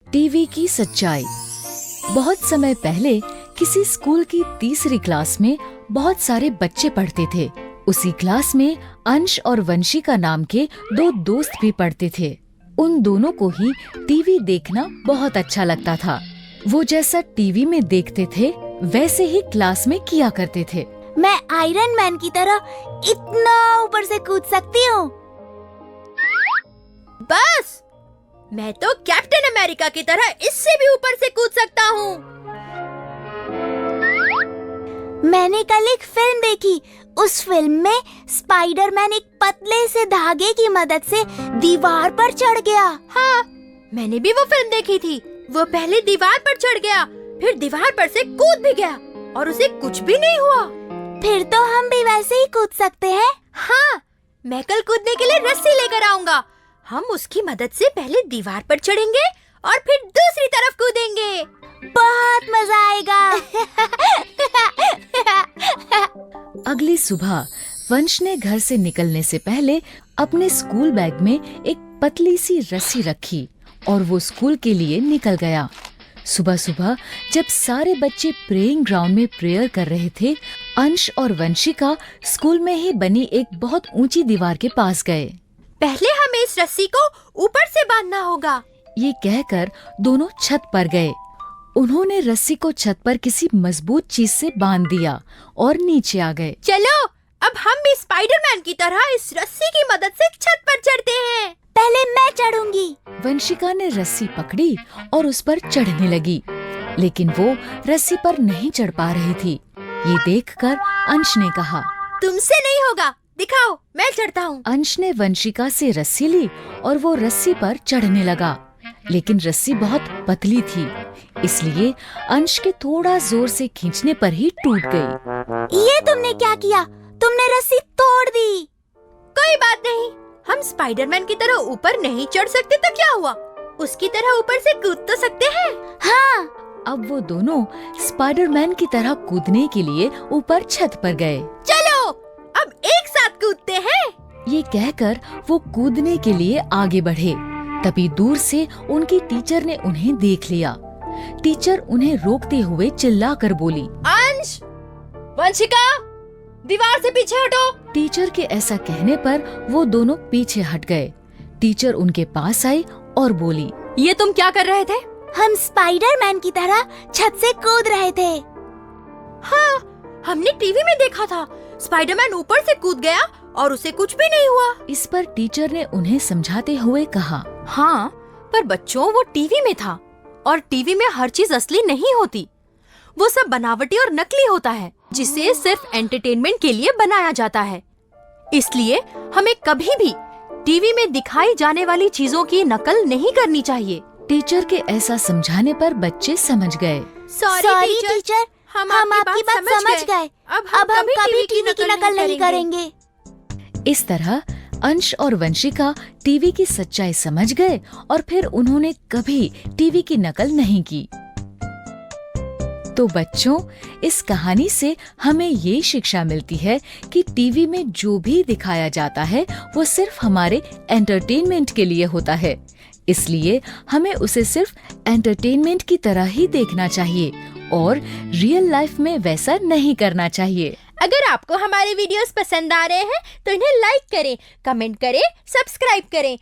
TV की सच्चाई। बहुत समय पहले किसी स्कूल की तीसरी क्लास में बहुत सारे बच्चे पढ़ते थे। उसी क्लास में अंश और वंशिका नाम के दो दोस्त भी पढ़ते थे। उन दोनों को ही टीवी देखना बहुत अच्छा लगता था। वो जैसा टीवी में देखते थे वैसे ही क्लास में किया करते थे। मैं आयरन मैन की तरह इतना ऊपर से कूद सकती हूँ। बस मैं तो कैप्टन अमेरिका की तरह इससे भी ऊपर से कूद सकता हूँ। मैंने कल एक फिल्म देखी। उस फिल्म में स्पाइडरमैन एक पतले से धागे की मदद से दीवार पर चढ़ गया। हाँ, मैंने भी वो फिल्म देखी थी। वो पहले दीवार पर चढ़ गया, फिर दीवार पर से कूद भी गया और उसे कुछ भी नहीं हुआ। फिर तो हम भी वैसे ही कूद सकते हैं। हाँ, मैं कल कूदने के लिए रस्सी लेकर आऊंगा। हम उसकी मदद से पहले दीवार पर चढ़ेंगे और फिर दूसरी तरफ कूदेंगे। बहुत मजा आएगा। अगली सुबह वंश ने घर से निकलने से पहले अपने स्कूल बैग में एक पतली सी रस्सी रखी और वो स्कूल के लिए निकल गया। सुबह सुबह जब सारे बच्चे प्रेइंग ग्राउंड में प्रेयर कर रहे थे, अंश और वंशिका स्कूल में ही बनी एक बहुत ऊंची दीवार के पास गए। पहले हमें इस रस्सी को ऊपर से बांधना होगा। ये कहकर दोनों छत पर गए। उन्होंने रस्सी को छत पर किसी मजबूत चीज से बांध दिया और नीचे आ गए। चलो, अब हम भी स्पाइडरमैन की तरह इस रस्सी की मदद से छत पर चढ़ते हैं। पहले मैं चढ़ूंगी। वंशिका ने रस्सी पकड़ी और उस पर चढ़ने लगी, लेकिन वो रस्सी पर नहीं चढ़ पा रही थी। ये देखकर अंश ने कहा, तुमसे नहीं होगा, दिखाओ, मैं चढ़ता हूँ। अंश ने वंशिका से रस्सी ली और वो रस्सी पर चढ़ने लगा, लेकिन रस्सी बहुत पतली थी, इसलिए अंश के थोड़ा जोर से खींचने पर ही टूट गई। ये तुमने क्या किया? तुमने रस्सी तोड़ दी। कोई बात नहीं, हम स्पाइडरमैन की तरह ऊपर नहीं चढ़ सकते तो क्या हुआ, उसकी तरह ऊपर से कूद तो सकते हैं। हाँ। अब वो दोनों स्पाइडरमैन की तरह कूदने के लिए ऊपर छत पर गए। चलो, अब एक साथ कूदते हैं। ये कहकर वो कूदने के लिए आगे बढ़े। तभी दूर से उनकी टीचर ने उन्हें देख लिया। टीचर उन्हें रोकते हुए चिल्लाकर बोली, अंश, वंशिका, दीवार से पीछे हटो। टीचर के ऐसा कहने पर वो दोनों पीछे हट गए। टीचर उनके पास आई और बोली, ये तुम क्या कर रहे थे? हम स्पाइडरमैन की तरह छत से कूद रहे थे। हाँ, हमने टीवी में देखा था, स्पाइडरमैन ऊपर से कूद गया और उसे कुछ भी नहीं हुआ। इस पर टीचर ने उन्हें समझाते हुए कहा, हाँ, पर बच्चों, वो टीवी में था और टीवी में हर चीज असली नहीं होती। वो सब बनावटी और नकली होता है, जिसे सिर्फ एंटरटेनमेंट के लिए बनाया जाता है। इसलिए हमें कभी भी टीवी में दिखाई जाने वाली चीजों की नकल नहीं करनी चाहिए। टीचर के ऐसा समझाने पर बच्चे समझ गए। सॉरी टीचर, हम आपकी बात समझ गए। अब हम कभी टीवी की नकल नहीं करेंगे। इस तरह अंश और वंशिका टीवी की सच्चाई समझ गए और फिर उन्होंने कभी टीवी की नकल नहीं की। तो बच्चों, इस कहानी से हमें ये शिक्षा मिलती है कि टीवी में जो भी दिखाया जाता है वो सिर्फ हमारे एंटरटेनमेंट के लिए होता है। इसलिए हमें उसे सिर्फ एंटरटेनमेंट की तरह ही देखना चाहिए और रियल लाइफ में वैसा नहीं करना चाहिए। अगर आपको हमारे वीडियोस पसंद आ रहे हैं तो इन्हें लाइक करें, कमेंट करें, सब्सक्राइब करें